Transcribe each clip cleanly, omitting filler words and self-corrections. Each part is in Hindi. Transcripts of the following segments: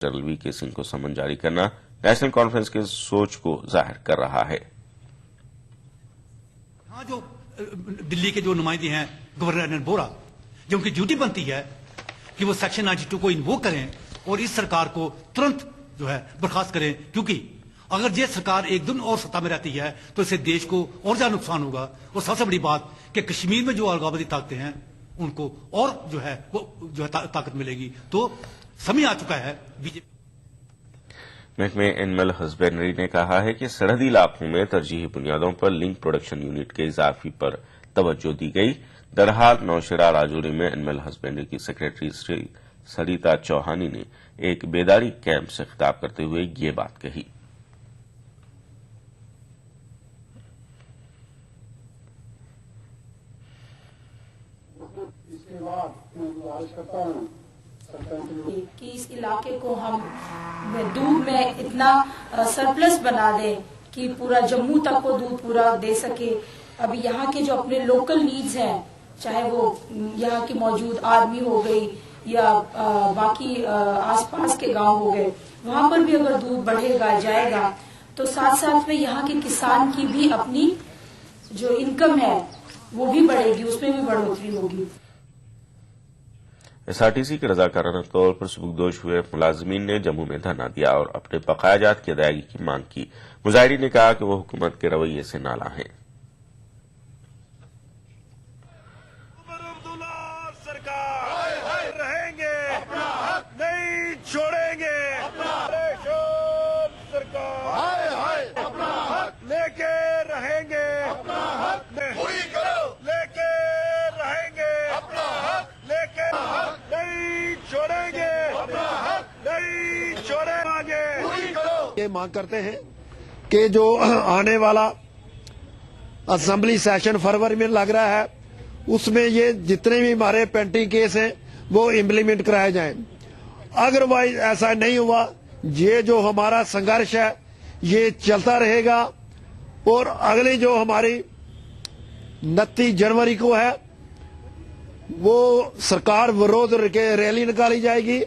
जनरल वीके सिंह को समन जारी करना नेशनल कॉन्फ्रेंस के सोच को जाहिर कर रहा है। हाँ, जो दिल्ली के जो नुमाइंदे हैं गवर्नर बोरा, जो उनकी ड्यूटी बनती है कि वो सेक्शन 92 को इन्वोक करें और इस सरकार को तुरंत जो है बर्खास्त करें, क्योंकि अगर ये सरकार एक दिन और सत्ता में रहती है तो इससे देश को और ज्यादा नुकसान होगा। और सबसे बड़ी बात कि कश्मीर में जो अलगाववादी ताकतें हैं उनको और जो है वो जो है ताकत मिलेगी। तो समय आ चुका है। बीजेपी महकमे एनिमल हस्बेंड्री ने कहा है कि सरहदी इलाकों में तरजीही बुनियादों पर लिंक प्रोडक्शन यूनिट के इजाफे पर तवज्जो दी गई। दरहाल नौशेरा राजौरी में एनिमल हस्बेंड्री की सेक्रेटरी श्री सरिता चौहानी ने एक बेदारी कैंप से खिताब करते हुए ये बात कही। इसके बाद मैं गुजारिश करता हूँ कि इस इलाके को हम दूध में इतना सरप्लस बना दें कि पूरा जम्मू तक को दूध पूरा दे सके। अभी यहाँ के जो अपने लोकल नीड्स हैं, चाहे वो यहाँ की मौजूद आर्मी हो गई या बाकी आसपास के गांव हो गए, वहां पर भी अगर दूध बढ़ेगा जाएगा तो साथ साथ में यहाँ के किसान की भी अपनी जो इनकम है वो भी बढ़ेगी, उसमें भी बढ़ोतरी होगी। एसआरटीसी के रजाकाराना तौर पर सुबुकदोश हुए मुलाजमीन ने जम्मू में धरना दिया और अपने बकायाजात की अदायगी की मांग की। मुजाहिरीन ने कहा कि वो हुकूमत के रवैये से नाला हैं। रहेंगे, अपना हक नहीं छोड़ेंगे, सरकार अपना हक लेके रहेंगे, अपना हक पूरी करो, लेके रहेंगे, अपना हक लेके नहीं छोड़ेंगे, अपना हक नहीं छोड़ेंगे, पूरी करो। ये मांग करते हैं कि जो आने वाला असेंबली सेशन फरवरी में लग रहा है उसमें ये जितने भी हमारे पेंडिंग केस हैं वो इम्प्लीमेंट कराए जाएं। अदरवाइज ऐसा नहीं हुआ, ये जो हमारा संघर्ष है ये चलता रहेगा और अगली जो हमारी 29 जनवरी को है वो सरकार विरोध रैली निकाली जाएगी।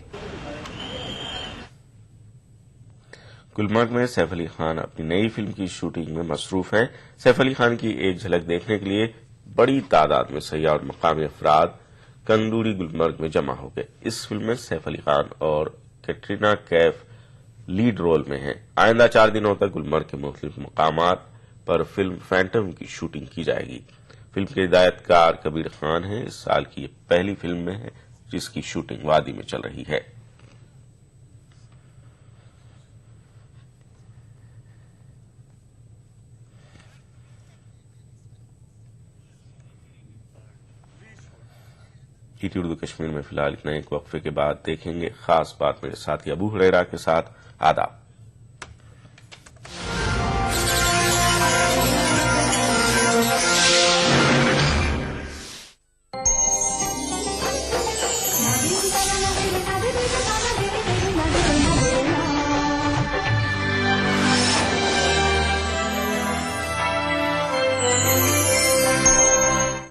गुलमर्ग में सैफ अली खान अपनी नई फिल्म की शूटिंग में मसरूफ हैं। सैफ अली खान की एक झलक देखने के लिए बड़ी तादाद में सयाह और मकामी अफराद कंदूरी गुलमर्ग में जमा हो गए। इस फिल्म में सैफ अली खान और कैटरीना कैफ लीड रोल में हैं। आइंदा 4 दिनों तक गुलमर्ग के मुख्तलिफ मकामात पर फिल्म फैंटम की शूटिंग की जाएगी। फिल्म के हिदायतकार कबीर खान हैं। इस साल की ये पहली फिल्म में है जिसकी शूटिंग वादी में चल रही है। ईटी उर्दू कश्मीर में फिलहाल इतना। एक वक्फे के बाद देखेंगे खास बात मेरे साथी अबू हुरैरा के साथ। आदाब।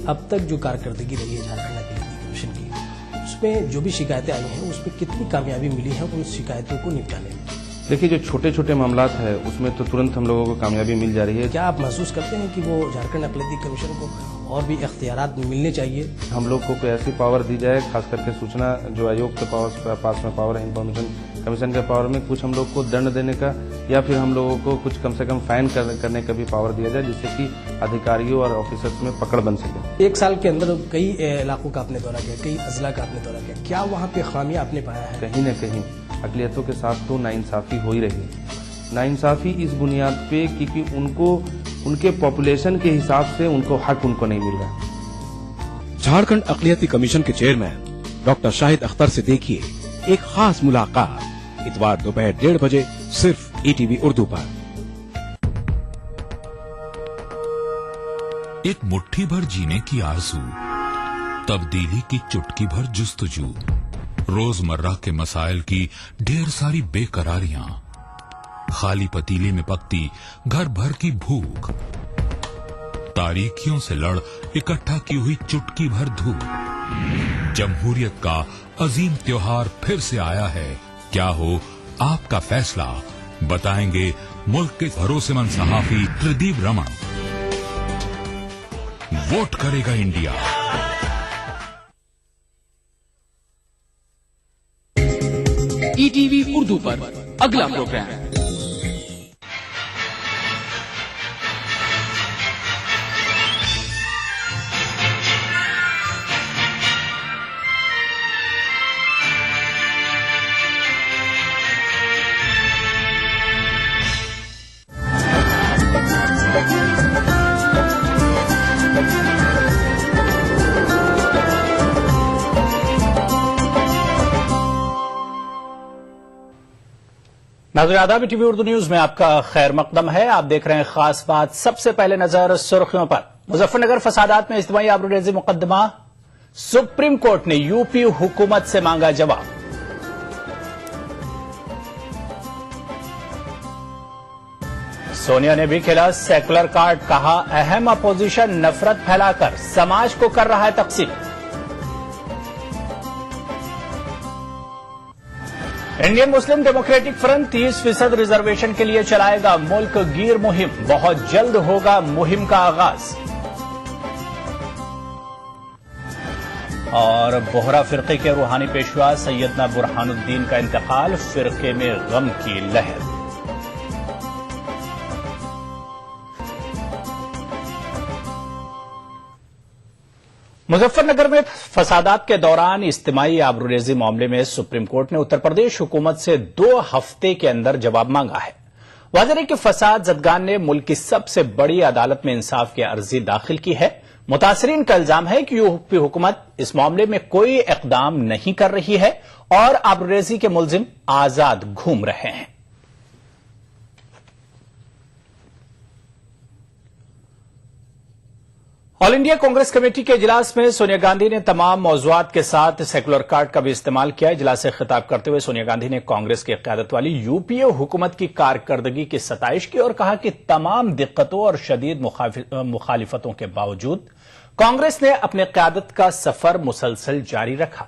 अब तक जो कारकर्दगी रही है झारखंड अखिलेश कमीशन की, उसमें जो भी शिकायतें आई हैं उसमें कितनी कामयाबी मिली है उन शिकायतों को निपटाने में? देखिए, जो छोटे छोटे मामलात है उसमें तो तुरंत हम लोगों को कामयाबी मिल जा रही है। क्या आप महसूस करते हैं कि वो झारखंड अखिलेश कमीशन को और भी इख्तियारात मिलने चाहिए? हम लोग को कोई ऐसी पावर दी जाए, खास करके सूचना जो आयोग के पास में पावर है, इंफॉर्मेशन कमीशन के पावर में कुछ हम लोग को दंड देने का या फिर हम लोगों को कुछ कम से कम फाइन करने का भी पावर दिया जाए, जिससे कि अधिकारियों और ऑफिसर्स में पकड़ बन सके। एक साल के अंदर कई इलाकों का आपने दौरा किया, कई अजला का आपने दौरा किया, क्या वहाँ पे खामियां आपने पाया है? कहीं न कहीं अकलियतों के साथ तो नाइंसाफी हो ही रही है। नाइंसाफी इस बुनियाद पे क्योंकि उनको उनके पॉपुलेशन के हिसाब से उनको हक उनको नहीं मिल रहा। झारखंड अक़लियती कमीशन के चेयरमैन डॉक्टर शाहिद अख्तर से देखिए एक खास मुलाकात इतवार दोपहर 1:30 बजे सिर्फ ईटीवी उर्दू पर। एक मुट्ठी भर जीने की आरज़ू, तब्दीली की चुटकी भर जुस्तजू, रोजमर्रा के मसाइल की ढेर सारी बेकरारियां, खाली पतीले में पकती घर भर की भूख, तारीखियों से लड़ इकट्ठा की हुई चुटकी भर धूप। जमहूरियत का अजीम त्योहार फिर से आया है। क्या हो आपका फैसला बताएंगे मुल्क के भरोसेमंद सहाफी प्रदीप रमन। वोट करेगा इंडिया। ईटीवी उर्दू पर अगला प्रोग्राम। नाज़रीन आदाब, टीवी उर्दू न्यूज में आपका खैर मकदम है। आप देख रहे हैं खास बात। सबसे पहले नजर सुर्खियों पर। मुजफ्फरनगर फसादात में इज्तिमाई आबरूरेज़ी मुकदमा, सुप्रीम कोर्ट ने यूपी हुकूमत से मांगा जवाब। सोनिया ने भी खेला सेकुलर कार्ड, कहा अहम अपोजिशन नफरत फैलाकर समाज को कर रहा है तकसीम। Indian Muslim democratic front 30% reservation के लिए चलाएगा मुल्क गिर मुहिम, बहुत जल्द होगा मुहिम का आगाज। और बोहरा फिरके के रूहानी पेशवा सैयदना बुरहानुद्दीन का इंतकाल, फिरके में गम की लहर। मुजफ्फरनगर में फसादात के दौरान इज्तिमाई आबरूरेज़ी मामले में सुप्रीम कोर्ट ने उत्तर प्रदेश हुकूमत से 2 हफ्ते के अंदर जवाब मांगा है। वाज़ेह है कि फसाद जदगान ने मुल्क की सबसे बड़ी अदालत में इंसाफ की अर्जी दाखिल की है। मुतासरीन का इल्जाम है कि यूपी हुकूमत इस मामले में कोई इकदाम नहीं कर रही है और आबरूरेज़ी के मुलजिम आजाद घूम रहे हैं। ऑल इंडिया कांग्रेस कमेटी के इजलास में सोनिया गांधी ने तमाम मौज़ूआत के साथ सेकुलर कार्ड का भी इस्तेमाल किया। इजलास से खिताब करते हुए सोनिया गांधी ने कांग्रेस की क़यादत वाली यूपीए हुकूमत की कारकर्दगी की सताइश की और कहा कि तमाम दिक्कतों और शदीद मुखालिफतों के बावजूद कांग्रेस ने अपने क़यादत का सफर मुसलसल जारी रखा।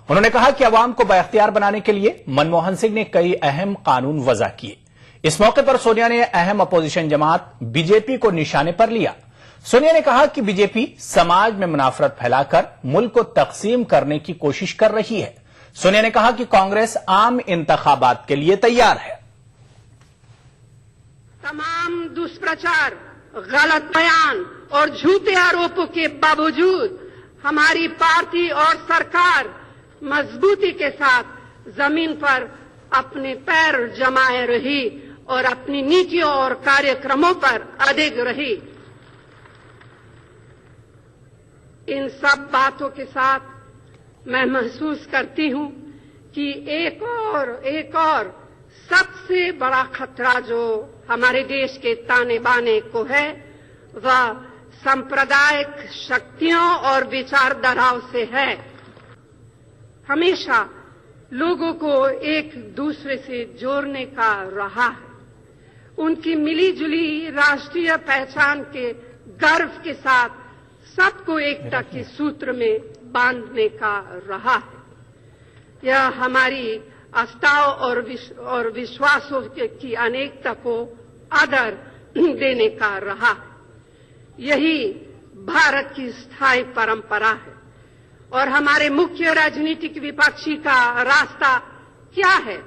उन्होंने कहा कि अवाम को बाइख्तियार बनाने के लिए मनमोहन सिंह ने कई अहम कानून वज़ा किए। इस मौके पर सोनिया ने अहम अपोजिशन जमात बीजेपी को निशाने पर लिया। सोनिया ने कहा कि बीजेपी समाज में मुनाफरत फैलाकर मुल्क को तकसीम करने की कोशिश कर रही है। सोनिया ने कहा कि कांग्रेस आम इंतखाबात के लिए तैयार है। तमाम दुष्प्रचार, गलत बयान और झूठे आरोपों के बावजूद हमारी पार्टी और सरकार मजबूती के साथ जमीन पर अपने पैर जमाए रही और अपनी नीतियों और कार्यक्रमों पर अडिग रही। इन सब बातों के साथ मैं महसूस करती हूं कि एक और सबसे बड़ा खतरा जो हमारे देश के ताने बाने को है वह सांप्रदायिक शक्तियों और विचारधाराओं से है। हमेशा लोगों को एक दूसरे से जोड़ने का रहा है। उनकी मिलीजुली राष्ट्रीय पहचान के गर्व के साथ सबको एकता के सूत्र में बांधने का रहा है। यह हमारी आस्थाओं और विश्वासों की अनेकता को आदर देने का रहा है। यही भारत की स्थायी परंपरा है। और हमारे मुख्य राजनीतिक विपक्षी का रास्ता क्या है,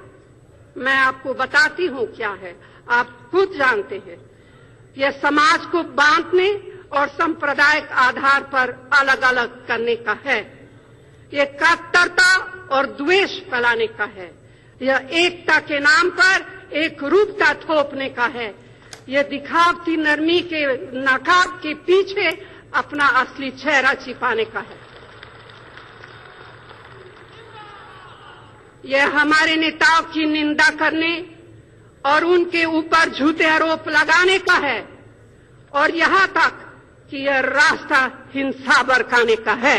मैं आपको बताती हूं क्या है। आप खुद जानते हैं। यह समाज को बांटने और सांप्रदायिक आधार पर अलग अलग करने का है। यह कट्टरता और द्वेष फैलाने का है। यह एकता के नाम पर एक रूपता थोपने का है। यह दिखावटी नरमी के नकाब के पीछे अपना असली चेहरा छिपाने का है। यह हमारे नेताओं की निंदा करने और उनके ऊपर झूठे आरोप लगाने का है और यहां तक कि यह रास्ता हिंसा भड़काने का है।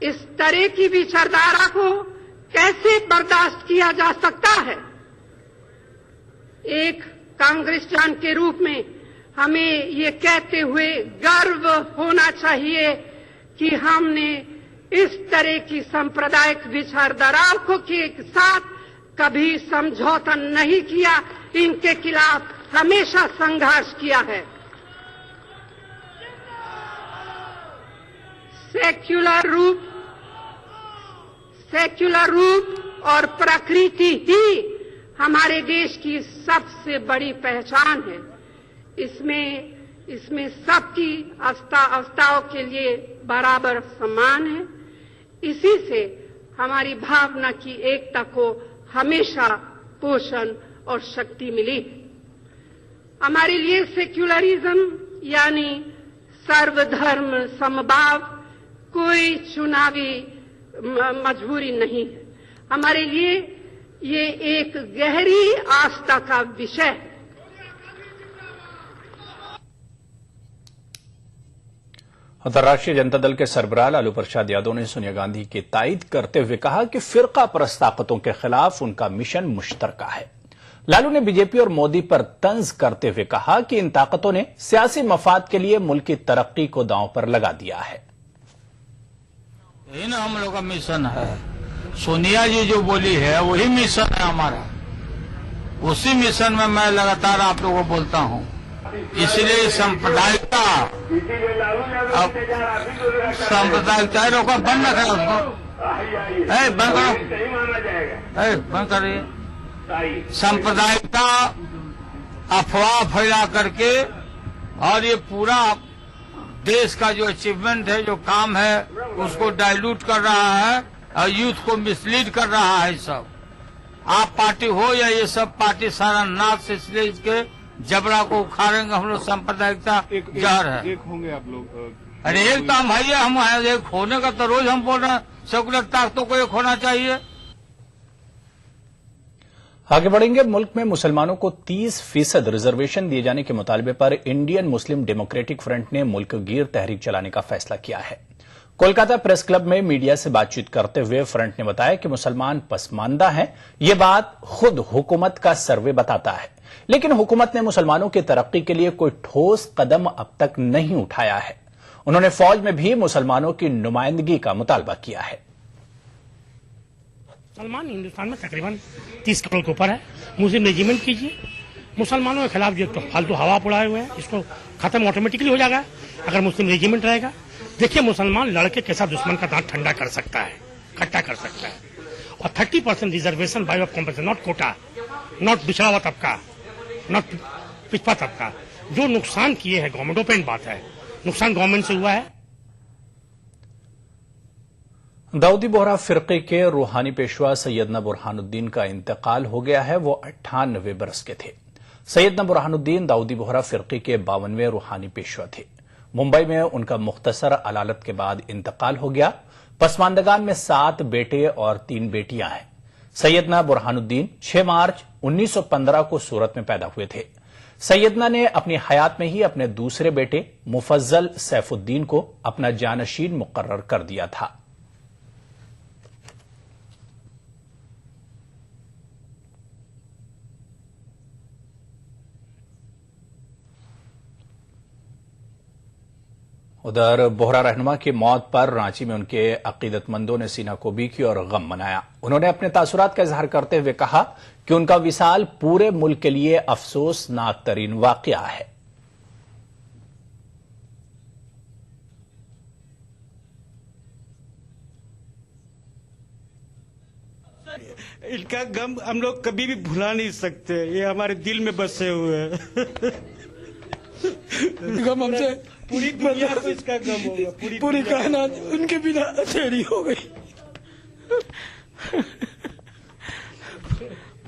इस तरह की विचारधारा को कैसे बर्दाश्त किया जा सकता है? एक कांग्रेसजन के रूप में हमें ये कहते हुए गर्व होना चाहिए कि हमने इस तरह की सांप्रदायिक विचारधाराओं को के साथ कभी समझौता नहीं किया, इनके खिलाफ हमेशा संघर्ष किया है। सेक्युलर रूप और प्रकृति ही हमारे देश की सबसे बड़ी पहचान है। इसमें सबकी आस्थाओं के लिए बराबर सम्मान है। इसी से हमारी भावना की एकता को हमेशा पोषण और शक्ति मिली। हमारे लिए सेक्युलरिज्म यानी सर्वधर्म समभाव कोई चुनावी मजबूरी नहीं है। हमारे लिए ये एक गहरी आस्था का विषय है। अंतर्राष्ट्रीय जनता दल के सरबराह लालू प्रसाद यादव ने सोनिया गांधी की तायीद करते हुए कहा कि फिरका परस्त ताकतों के खिलाफ उनका मिशन मुश्तरका है। लालू ने बीजेपी और मोदी पर तंज करते हुए कहा कि इन ताकतों ने सियासी मफाद के लिए मुल्क की तरक्की को दांव पर लगा दिया है। यही ना हम लोग का मिशन है। सोनिया जी जो बोली है वही मिशन है हमारा। उसी मिशन में मैं लगातार आप लोगों को बोलता हूं। इसलिए सांप्रदायिकता रोका बंद रखा उसको, बंद करिए। सांप्रदायिकता अफवाह फैला करके और ये पूरा देश का जो अचीवमेंट है, जो काम है, उसको डाइल्यूट कर रहा है और यूथ को मिसलीड कर रहा है। सब आप पार्टी हो या ये सब पार्टी सारा नाच से इसलिए इसके जबड़ा को उखाड़ेंगे हम लोग। सांप्रदायिकता जहर है। एक होंगे आप लोग? अरे एक तो हम भाई हम एक होने का तो रोज हम बोल रहे हैं। सेकुलर ताकतों को एक होना चाहिए। आगे बढ़ेंगे। मुल्क में मुसलमानों को 30% रिजर्वेशन दिए जाने के मुतालबे पर इंडियन मुस्लिम डेमोक्रेटिक फ्रंट ने मुल्क गिर तहरीक चलाने का फैसला किया है। कोलकाता प्रेस क्लब में मीडिया से बातचीत करते हुए फ्रंट ने बताया कि मुसलमान पसमानदा हैं। ये बात खुद हुकूमत का सर्वे बताता है, लेकिन हुकूमत ने मुसलमानों की तरक्की के लिए कोई ठोस कदम अब तक नहीं उठाया है। उन्होंने फौज में भी मुसलमानों की नुमाइंदगी का मुतालबा किया है। मुसलमान हिंदुस्तान में तकरीबन 30 करोड़ के ऊपर है। मुस्लिम रेजिमेंट कीजिए। मुसलमानों के खिलाफ जो फालतू हवा उड़ाए हुए हैं, इसको खत्म ऑटोमेटिकली हो जाएगा अगर मुस्लिम रेजिमेंट रहेगा। देखिए, मुसलमान लड़के के साथ दुश्मन का दांत ठंडा कर सकता है, खट्टा कर सकता है। और 30% reservation by of compensation, not quota, not पिछड़ा हुआ तबका, नॉट पिछड़ा तबका। जो नुकसान किए हैं गवर्नमेंट, ओपन बात है, नुकसान गवर्नमेंट से हुआ है। दाऊदी बोहरा फिरके के रूहानी पेशवा सैयदना बुरहानुद्दीन का इंतकाल हो गया है। वो 98 बरस के थे। सैयदना बुरहानुद्दीन दाऊदी बोहरा फिरके के 52वें रूहानी पेशवा थे। मुंबई में उनका मुख्तसर अलालत के बाद इंतकाल हो गया। पसमानदगान में 7 बेटे और 3 बेटियां हैं। सैयदना बुरहानुद्दीन 6 मार्च 1915 को सूरत में पैदा हुए थे। सैयदना ने अपनी हयात में ही अपने दूसरे बेटे मुफज्जल सैफुद्दीन को अपना जानशीन मुकर्रर कर दिया था। उधर बोहरा रहनुमा की मौत पर रांची में उनके अकीदतमंदों ने सीनाकोबी की और गम मनाया। उन्होंने अपने तासुरात का इजहार करते हुए कहा कि उनका विसाल पूरे मुल्क के लिए अफसोसनाक तरीन वाकया है। इनका गम हम लोग कभी भी भुला नहीं सकते। ये हमारे दिल में बसे हुए हैं। गम हमसे पूरी दुनिया को इसका गम होगा। पूरी कायनात उनके बिना अधेरी हो गई।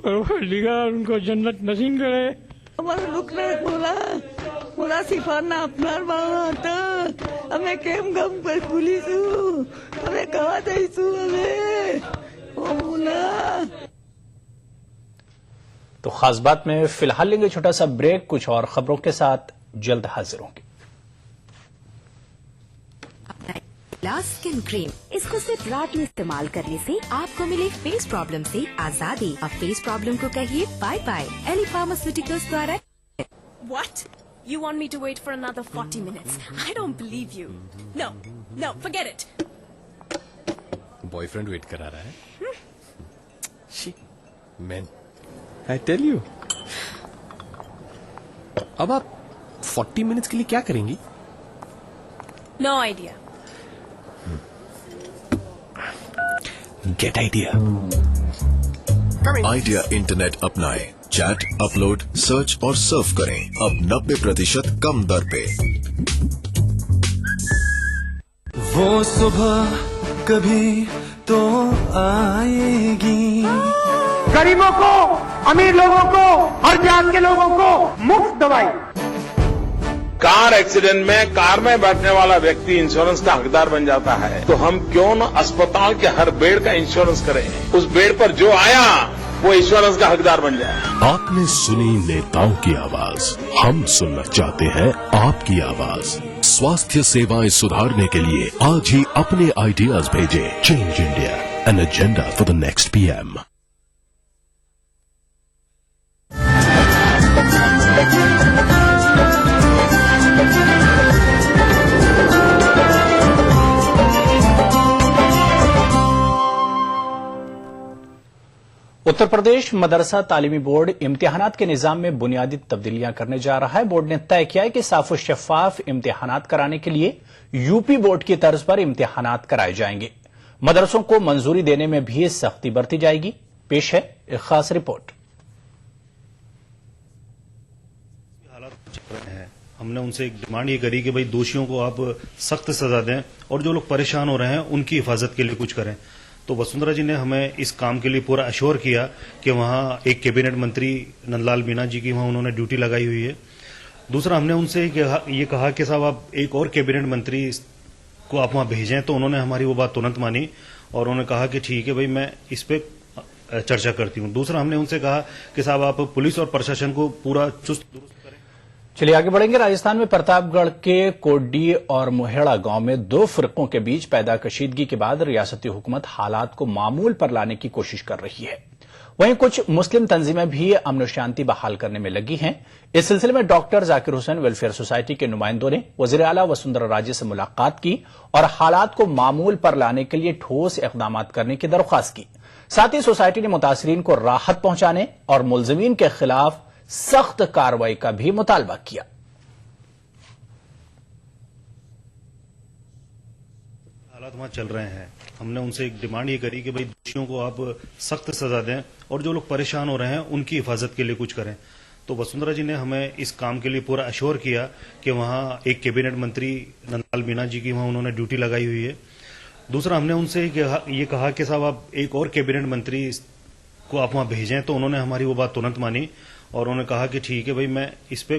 परवरदिगार उनको जन्नत नसीब करे। हमारे दुख ने पूरा सिफाना अपना बात हमें केम गम पर पुलिस हमें कहा दईसू हमें तो खास बात में फिलहाल लेंगे छोटा सा ब्रेक। कुछ और खबरों के साथ जल्द हाजिर होंगे। स्किन क्रीम, इसको सिर्फ रात में इस्तेमाल करने से आपको मिले फेस प्रॉब्लम से आजादी। अब फेस प्रॉब्लम को कहिए बाय बाय। एली फार्मास्यूटिकल्स द्वारा। What? You want me to wait for another 40 minutes? I don't believe you. No, forget it. Boyfriend wait करा रहा है। Man, I tell you. अब आप 40 मिनट्स के लिए क्या करेंगी? No idea. Get idea. Idea internet अपनाएं, चैट, अपलोड, सर्च और सर्फ करें अब 90% कम दर पे। वो सुबह कभी तो आएगी, गरीबों को, अमीर लोगों को, हर जात के लोगों को मुफ्त दवाई। कार एक्सीडेंट में कार में बैठने वाला व्यक्ति इंश्योरेंस का हकदार बन जाता है, तो हम क्यों न अस्पताल के हर बेड का इंश्योरेंस करें? उस बेड पर जो आया वो इंश्योरेंस का हकदार बन जाए। आपने सुनी नेताओं की आवाज, हम सुनना चाहते हैं आपकी आवाज। स्वास्थ्य सेवाएं सुधारने के लिए आज ही अपने आइडियाज भेजें। Change India, an agenda for the next PM। Uttar Pradesh मदरसा तालीमी बोर्ड इम्तिहानात के निजाम में बुनियादी तब्दीलियां करने जा रहा है। बोर्ड ने तय किया है कि साफ और शफाफ इम्तिहानात कराने के लिए यूपी बोर्ड की तर्ज पर इम्तिहानात कराए जाएंगे। मदरसों को मंजूरी देने में भी सख्ती बरती जाएगी। पेश है एक खास रिपोर्ट। हमने उनसे एक डिमांड ये करी कि भाई दोषियों को आप सख्त सजा दें और जो लोग परेशान हो रहे हैं उनकी हिफाजत के लिए कुछ करें। तो वसुंधरा जी ने हमें इस काम के लिए पूरा अश्योर किया कि वहाँ एक कैबिनेट मंत्री नंदलाल मीणा जी की वहाँ उन्होंने ड्यूटी लगाई हुई है। दूसरा, हमने उनसे ये कहा कि साहब आप एक और कैबिनेट मंत्री को आप वहाँ भेजें, तो उन्होंने हमारी वो बात तुरंत मानी और उन्होंने कहा कि ठीक है भाई, मैं इस पे चर्चा करती हूँ। दूसरा, हमने उनसे कहा कि साहब आप पुलिस और प्रशासन को पूरा चुस्त दुरुस्त। चलिए आगे बढ़ेंगे। राजस्थान में प्रतापगढ़ के कोड्डी और मोहेड़ा गांव में दो फिरकों के बीच पैदा कशीदगी के बाद रियासती हुकूमत हालात को मामूल पर लाने की कोशिश कर रही है। वहीं कुछ मुस्लिम तंजीमें भी अमन और शांति बहाल करने में लगी हैं। इस सिलसिले में doctor Zakir Hussain welfare society के नुमाइंदों ने वजीर आला वसुंधरा राजे से मुलाकात की और हालात को मामूल पर लाने के लिए ठोस इकदाम करने की दरख्वास्त की। साथ ही सोसाइटी ने मुतासरीन को राहत पहुंचाने और मुलजिमीन के खिलाफ सख्त कार्रवाई का भी मुतालबा किया। हालात वहां चल रहे हैं, हमने उनसे एक डिमांड ये करी कि भाई दोषियों को आप सख्त सजा दें और जो लोग परेशान हो रहे हैं उनकी हिफाजत के लिए कुछ करें। तो वसुंधरा जी ने हमें इस काम के लिए पूरा अश्योर किया कि वहाँ एक कैबिनेट मंत्री नंदलाल मीणा जी की वहाँ उन्होंने ड्यूटी लगाई हुई है। दूसरा, हमने उनसे ये कहा कि साहब आप एक और कैबिनेट मंत्री को आप वहाँ भेजें, तो उन्होंने हमारी वो बात तुरंत मानी और उन्होंने कहा कि ठीक है भाई, मैं इस पे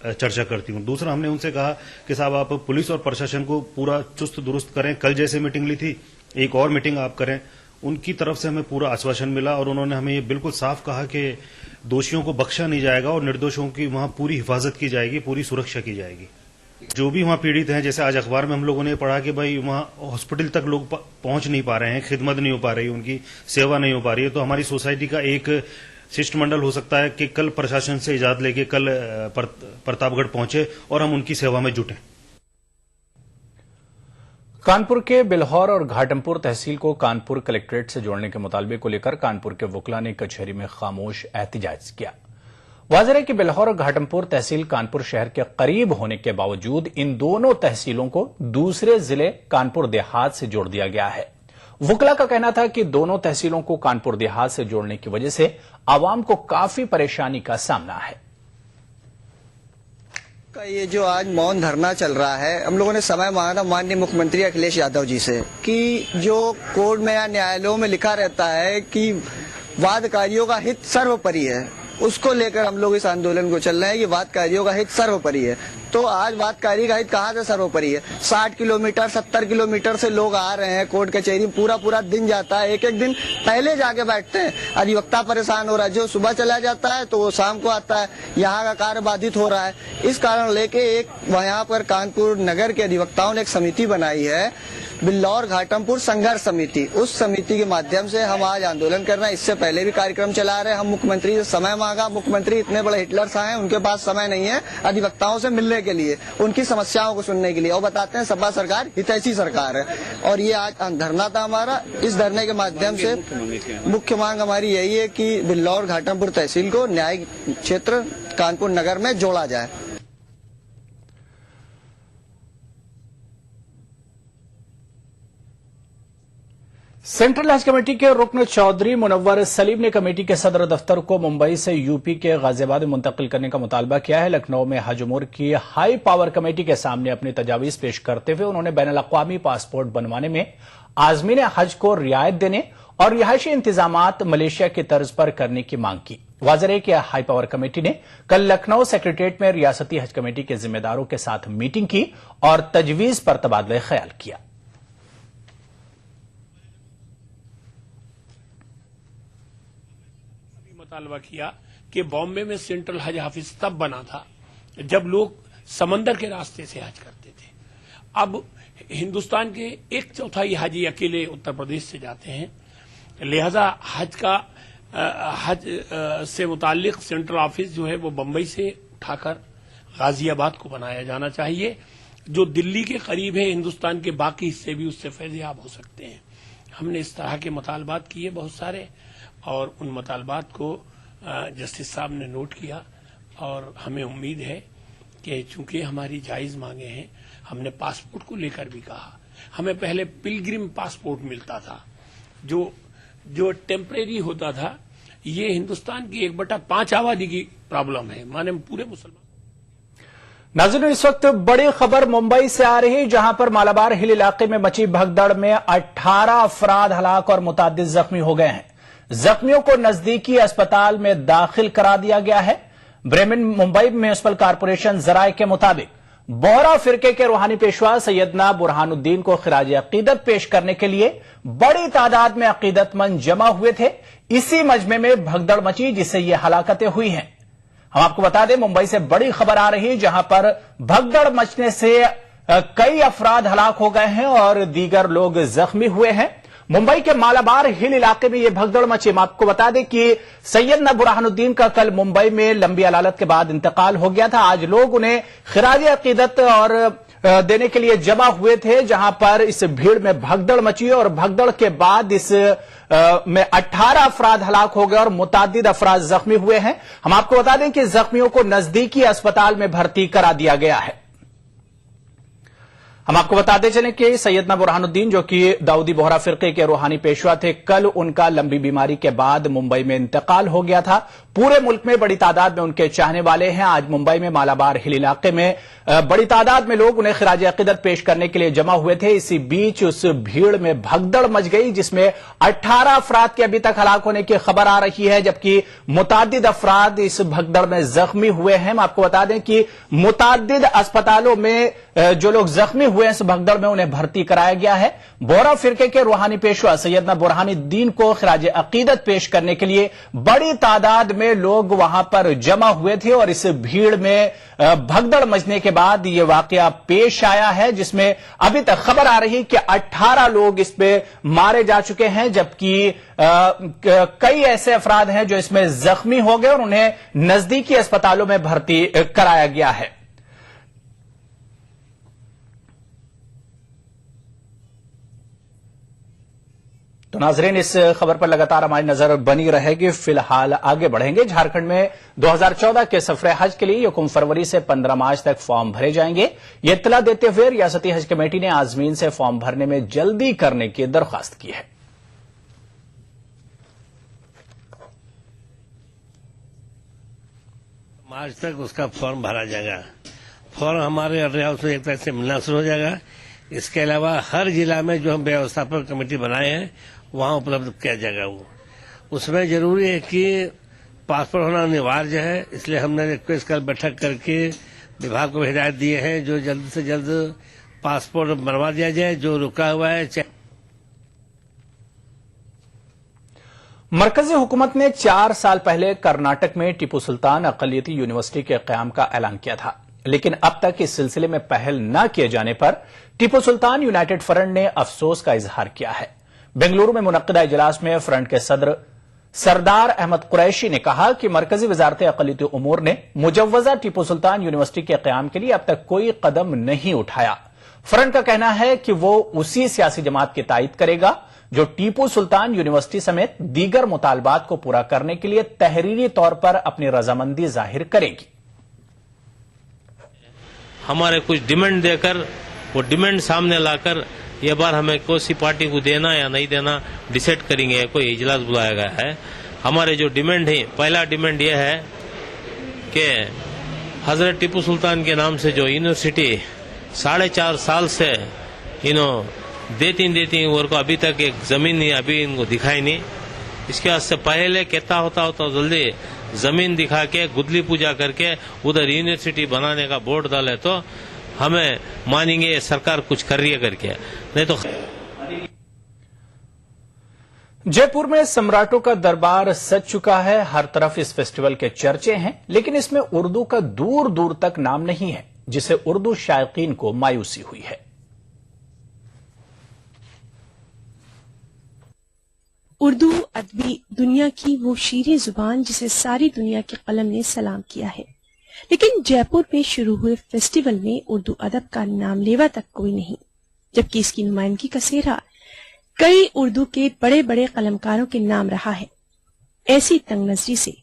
चर्चा करती हूँ। दूसरा, हमने उनसे कहा कि साहब आप पुलिस और प्रशासन को पूरा चुस्त दुरुस्त करें। कल जैसे मीटिंग ली थी, एक और मीटिंग आप करें। उनकी तरफ से हमें पूरा आश्वासन मिला और उन्होंने हमें ये बिल्कुल साफ कहा कि दोषियों को बख्शा नहीं जाएगा और निर्दोषों की वहां पूरी हिफाजत की जाएगी, पूरी सुरक्षा की जाएगी। जो भी वहां पीड़ित हैं, जैसे आज अखबार में हम लोगों ने पढ़ा कि भाई वहां हॉस्पिटल तक लोग पहुंच नहीं पा रहे हैं, खिदमत नहीं हो पा रही, उनकी सेवा नहीं हो पा रही है। तो हमारी सोसाइटी का एक शिष्टमंडल हो सकता है कि कल प्रशासन से इजाजत लेके कल प्रतापगढ़ पहुंचे और हम उनकी सेवा में जुटे। कानपुर के बिल्हौर और घाटमपुर तहसील को कानपुर कलेक्ट्रेट से जोड़ने के मुतालबे को लेकर कानपुर के वकला ने कचहरी में खामोश एहतजाज किया। वाज़ेह है कि बिल्हौर और घाटमपुर तहसील कानपुर शहर के करीब होने के बावजूद इन दोनों तहसीलों को दूसरे जिले कानपुर देहात से जोड़ दिया गया है। वकला का कहना था कि दोनों तहसीलों को कानपुर देहात से जोड़ने की वजह से आवाम को काफी परेशानी का सामना है। ये जो आज मौन धरना चल रहा है, हम लोगों ने समय मांगा था माननीय मुख्यमंत्री अखिलेश यादव जी से कि जो कोर्ट में या न्यायालयों में लिखा रहता है कि वादकारियों का हित सर्वोपरि है, उसको लेकर हम लोग इस आंदोलन को चल रहे हैं कि वादकारियों का हित सर्वोपरि है। तो आज वादकारी का हित कहाँ से सर्वोपरि है? 60 किलोमीटर 70 किलोमीटर से लोग आ रहे हैं कोर्ट कचहरी, पूरा दिन जाता है, एक दिन पहले जाके बैठते हैं। अधिवक्ता परेशान हो रहा है, जो सुबह चला जाता है तो वो शाम को आता है, यहाँ का कार्य बाधित हो रहा है। इस कारण लेके एक यहाँ पर कानपुर नगर के अधिवक्ताओं ने एक समिति बनाई है बिल्लौर घाटमपुर संघर्ष समिति, उस समिति के माध्यम से हम आज आंदोलन कर रहे हैं। इससे पहले भी कार्यक्रम चला रहे हैं। हम मुख्यमंत्री से समय मांगा, मुख्यमंत्री इतने बड़े हिटलर्स आए हैं, उनके पास समय नहीं है अधिवक्ताओं से मिलने के लिए, उनकी समस्याओं को सुनने के लिए, और बताते हैं सपा सरकार हितैषी सरकार है। और ये आज धरना था हमारा। इस धरने के माध्यम से मुख्य मांग हमारी यही है कि बिल्लौर घाटमपुर तहसील को न्यायिक क्षेत्र कानपुर नगर में जोड़ा जाए। सेंट्रल हज कमेटी के रुकन चौधरी मुनव्वर सलीम ने कमेटी के सदर दफ्तर को मुंबई से यूपी के गाजियाबाद में मुंतकिल करने का मुतालबा किया है। लखनऊ में हज उमूर की हाई पावर कमेटी के सामने अपनी तजावीज पेश करते हुए उन्होंने बैनुल-अक़वामी पासपोर्ट बनवाने में आज़मीन हज को रियायत देने और रिहायशी इंतजामात मलेशिया की तर्ज पर करने की मांग की। वाज़ेह है कि हाई पावर कमेटी ने कल लखनऊ सेक्रेटेरिएट में रियासती हज कमेटी के जिम्मेदारों के साथ मीटिंग की और तजवीज पर तबादला ख्याल किया। मुतालबा किया कि बॉम्बे में सेंट्रल हज हाफिज तब बना था जब लोग समंदर के रास्ते से हज करते थे। अब हिंदुस्तान के 1/4 हाजी अकेले उत्तर प्रदेश से जाते हैं, लिहाजा हज से मुतालिक सेंट्रल ऑफिस जो है वो बंबई से उठाकर गाजियाबाद को बनाया जाना चाहिए, जो दिल्ली के करीब है। हिंदुस्तान के बाकी हिस्से भी उससे फैज़याब हो सकते हैं। हमने इस तरह के मुतालबात किए बहुत सारे, और उन मुतालबात को जस्टिस साहब ने नोट किया और हमें उम्मीद है कि चूंकि हमारी जायज मांगे हैं, हमने पासपोर्ट को लेकर भी कहा। हमें पहले पिलग्रिम पासपोर्ट मिलता था जो टेम्परेरी होता था। ये हिंदुस्तान की 1/5 आबादी की प्रॉब्लम है, माने पूरे मुसलमान। नाज़रीन, इस वक्त बड़ी खबर मुंबई से आ रही है, जहां पर मालाबार हिल इलाके में मची भगदड़ में 18 अफराद हलाक और मुतादिद जख्मी हो गए हैं। जख्मियों को नजदीकी अस्पताल में दाखिल करा दिया गया है। ब्रेमेन मुंबई म्युनिसिपल कारपोरेशन जराये के मुताबिक बोहरा फिरके के रूहानी पेशवा सैयदना बुरहानुद्दीन को खिराज अकीदत पेश करने के लिए बड़ी तादाद में अकीदतमंद जमा हुए थे। इसी मजमे में भगदड़ मची जिससे ये हलाकतें हुई हैं। हम आपको बता दें, मुंबई से बड़ी खबर आ रही है, जहां पर भगदड़ मचने से कई अफराद हलाक हो गए हैं और दीगर लोग जख्मी हुए हैं। मुंबई के मालाबार हिल इलाके में यह भगदड़ मची। हम आपको बता दें कि सैयदना बुरहानुद्दीन का कल मुंबई में लंबी अदालत के बाद इंतकाल हो गया था। आज लोग उन्हें खिराज अकीदत और देने के लिए जमा हुए थे, जहां पर इस भीड़ में भगदड़ मची और भगदड़ के बाद इस में 18 अफराद हलाक हो गए और मुतादिद अफराद जख्मी हुए हैं। हम आपको बता दें कि जख्मियों को नजदीकी अस्पताल में भर्ती करा दिया गया है। हम आपको बताते चलें कि सैयदना बुरहानुद्दीन, जो कि दाऊदी बोहरा फिरके के रूहानी पेशवा थे, कल उनका लंबी बीमारी के बाद मुंबई में इंतकाल हो गया था। पूरे मुल्क में बड़ी तादाद में उनके चाहने वाले हैं। आज मुंबई में मालाबार हिल इलाके में बड़ी तादाद में लोग उन्हें खिराज अकीदत पेश करने के लिए जमा हुए थे। इसी बीच उस भीड़ में भगदड़ मच गई, जिसमें 18 अफराद के अभी तक हलाक होने की खबर आ रही है, जबकि मुतादिद अफराद इस भगदड़ में जख्मी हुए हैं। हम आपको बता दें कि मुतादिद अस्पतालों में जो लोग जख्मी हुए हैं इस भगदड़ में उन्हें भर्ती कराया गया है। बोहरा फिरके के रूहानी पेशवा सैयदना बुरहानुद्दीन को खिराज अकीदत पेश करने के लिए बड़ी तादाद में लोग वहां पर जमा हुए थे और इस भीड़ में भगदड़ मचने के बाद यह वाकया पेश आया है, जिसमें अभी तक खबर आ रही कि 18 लोग इसमें मारे जा चुके हैं, जबकि कई ऐसे अफराद हैं जो इसमें जख्मी हो गए और उन्हें नजदीकी अस्पतालों में भर्ती कराया गया है। तो नाजरीन, इस खबर पर लगातार हमारी नजर बनी रहेगी। फिलहाल आगे बढ़ेंगे। झारखंड में 2014 के सफरे हज के लिए 1 फरवरी से 15 मार्च तक फॉर्म भरे जाएंगे। ये इत्तला देते हुए रियासती हज कमेटी ने आजमीन से फॉर्म भरने में जल्दी करने की दरख्वास्त की है। मार्च तक उसका फॉर्म भरा जाएगा। फॉर्म हमारे अर्रे हाउस में एक तरह से मिलना शुरू हो जाएगा। इसके अलावा हर जिला में जो हम व्यवस्थापक कमेटी बनाए हैं वहां उपलब्ध किया जाएगा। उसमें जरूरी है कि पासपोर्ट होना अनिवार्य है, इसलिए हमने रिक्वेस्ट कर बैठक करके विभाग को हिदायत दिए हैं जो जल्द से जल्द पासपोर्ट बनवा दिया जाए जो रुका हुआ है। मरकजी हुकूमत ने 4 साल पहले कर्नाटक में टीपू सुल्तान अक़लियती यूनिवर्सिटी के क़याम का ऐलान किया था, लेकिन अब तक इस सिलसिले में पहल न किए जाने पर टीपू सुल्तान यूनाइटेड फ्रंट ने अफसोस का इजहार किया है। बेंगलुरु में मुनक्किदा इजलास में फ्रंट के सदर सरदार अहमद कुरैशी ने कहा कि मरकजी वजारत अक़लियती उमूर ने मुजव्वजा टीपू सुल्तान यूनिवर्सिटी के क़याम के लिए अब तक कोई कदम नहीं उठाया। फ्रंट का कहना है कि वो उसी सियासी जमात की तायद करेगा जो टीपू सुल्तान यूनिवर्सिटी समेत दीगर मुतालबात को पूरा करने के लिए तहरीरी तौर पर अपनी रजामंदी जाहिर करेगी। हमारे कुछ डिमांड देकर वो डिमांड सामने लाकर ये बार हमें कौन सी पार्टी को देना या नहीं देना डिसाइड करेंगे। कोई इजलास बुलाया गया है। हमारे जो डिमांड है, पहला डिमांड यह है कि हजरत टीपू सुल्तान के नाम से जो यूनिवर्सिटी 4.5 साल से देती और को अभी तक एक जमीन नहीं अभी इनको दिखाई नहीं। इसके वास्ते पहले कहता होता तो जल्दी जमीन दिखा के गुदली पूजा करके उधर यूनिवर्सिटी बनाने का बोर्ड डाले तो हमें मानेंगे सरकार कुछ कर रही है करके, नहीं तो। जयपुर में सम्राटों का दरबार सज चुका है। हर तरफ इस फेस्टिवल के चर्चे हैं, लेकिन इसमें उर्दू का दूर दूर तक नाम नहीं है, जिसे उर्दू शायकीन को मायूसी हुई है। उर्दू अदबी दुनिया की वो शीरे जुबान जिसे सारी दुनिया के कलम ने सलाम किया है, लेकिन जयपुर में शुरू हुए फेस्टिवल में उर्दू अदब का नाम लेवा तक कोई नहीं, जबकि इसकी नुमाइंदगी का सेहरा कई उर्दू के बड़े बड़े कलमकारों के नाम रहा है। ऐसी तंग नजरी से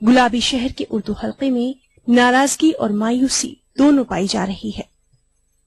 गुलाबी शहर के उर्दू हल्के में नाराजगी और मायूसी दोनों पाई जा रही है।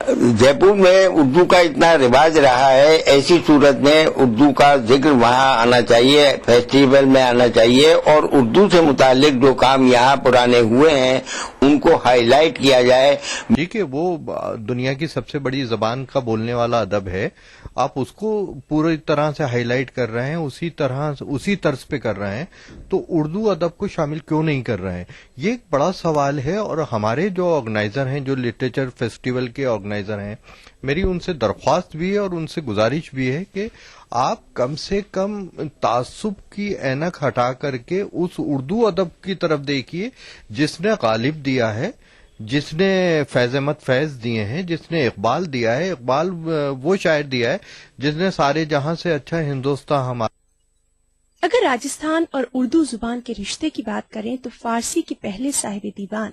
जयपुर में उर्दू का इतना रिवाज रहा है, ऐसी सूरत में उर्दू का जिक्र वहाँ आना चाहिए, फेस्टिवल में आना चाहिए और उर्दू से मुतालिक जो काम यहाँ पुराने हुए हैं उनको हाईलाइट किया जाए। देखिए, वो दुनिया की सबसे बड़ी जबान का बोलने वाला अदब है, आप उसको पूरी तरह से हाईलाइट कर रहे हैं, उसी तर्ज पे कर रहे हैं, तो उर्दू अदब को शामिल क्यों नहीं कर रहे हैं, ये एक बड़ा सवाल है। और हमारे जो ऑर्गेनाइजर हैं, जो लिटरेचर फेस्टिवल के ऑर्गेनाइजर हैं, मेरी उनसे दरख्वास्त भी है और उनसे गुजारिश भी है कि आप कम से कम तासुब की ऐनक हटा करके उस उर्दू अदब की तरफ देखिए जिसने गालिब दिया है, जिसने फैज अहमद फैज दिए हैं, जिसने इकबाल दिया है। इकबाल वो शायर दिया है जिसने सारे जहां से अच्छा हिंदुस्तान हमारा। अगर राजस्थान और उर्दू जुबान के रिश्ते की बात करें तो फारसी के पहले साहिब दीवान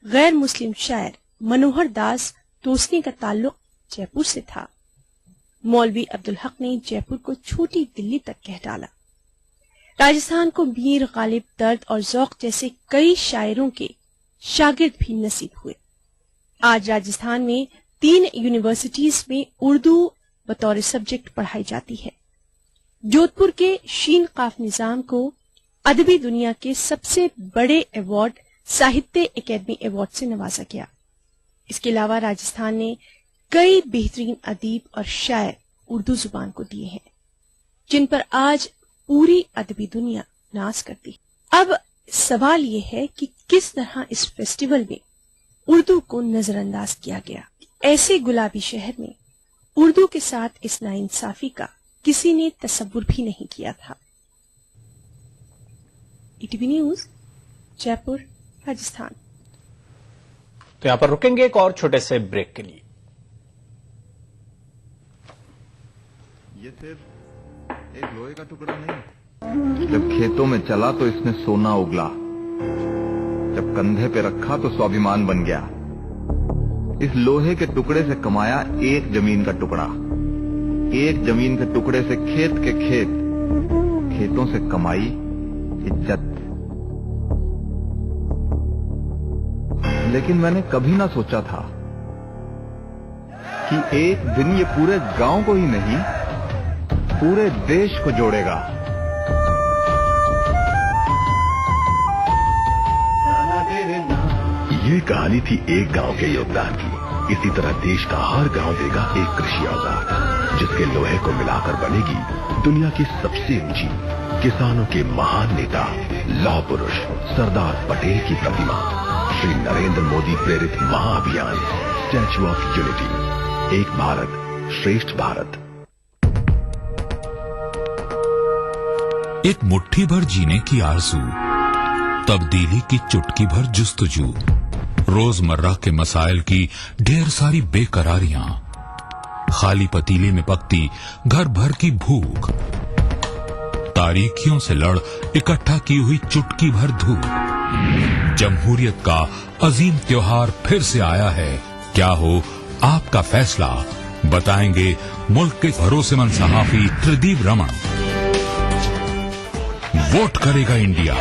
गैर मुस्लिम शायर मनोहर दास तोसनी का ताल्लुक जयपुर से था। मौलवी अब्दुल हक ने जयपुर को छोटी दिल्ली तक कह डाला। राजस्थान को मीर गालिब, दर्द और ज़ौक़ जैसे कई शायरों के शागिर्द भी नसीब हुए। आज राजस्थान में 3 यूनिवर्सिटीज में उर्दू बतौर सब्जेक्ट पढ़ाई जाती है। जोधपुर के शीन काफ निजाम को अदबी दुनिया के सबसे बड़े अवार्ड साहित्य अकेडमी अवार्ड से नवाजा गया। इसके अलावा राजस्थान ने कई बेहतरीन अदीब और शायर उर्दू जुबान को दिए हैं, जिन पर आज पूरी अदबी दुनिया नाज करती है। अब सवाल ये है कि किस तरह इस फेस्टिवल में उर्दू को नजरअंदाज किया गया। ऐसे गुलाबी शहर में उर्दू के साथ इस नाइंसाफी का किसी ने तसव्वुर भी नहीं किया था। ETV news, Jaipur, Rajasthan. तो यहां पर रुकेंगे एक और छोटे से ब्रेक के लिए। ये सिर्फ एक लोहे का टुकड़ा नहीं, जब खेतों में चला तो इसने सोना उगला, जब कंधे पे रखा तो स्वाभिमान बन गया। इस लोहे के टुकड़े से कमाया एक जमीन का टुकड़ा, एक जमीन के टुकड़े से खेत के खेत, खेतों से कमाई इज्जत। लेकिन मैंने कभी ना सोचा था कि एक दिन ये पूरे गांव को ही नहीं, पूरे देश को जोड़ेगा। ये कहानी थी एक गांव के योगदान की। इसी तरह देश का हर गांव देगा एक कृषि औजार, जिसके लोहे को मिलाकर बनेगी दुनिया की सबसे ऊंची, किसानों के महान नेता, लौह पुरुष सरदार पटेल की प्रतिमा। श्री नरेंद्र मोदी प्रेरित महाअभियान स्टैच्यू ऑफ यूनिटी, एक भारत श्रेष्ठ भारत। एक मुट्ठी भर जीने की आरज़ू, तब्दीली की चुटकी भर जुस्तजू, रोजमर्रा के मसाइल की ढेर सारी बेकरारियां, खाली पतीले में पकती घर भर की भूख, तारीखियों से लड़ इकट्ठा की हुई चुटकी भर धूप। जमहूरियत का अजीम त्योहार फिर से आया है, क्या हो आपका फैसला, बताएंगे मुल्क के भरोसेमंद सहाफी त्रिदीप रमन। वोट करेगा इंडिया।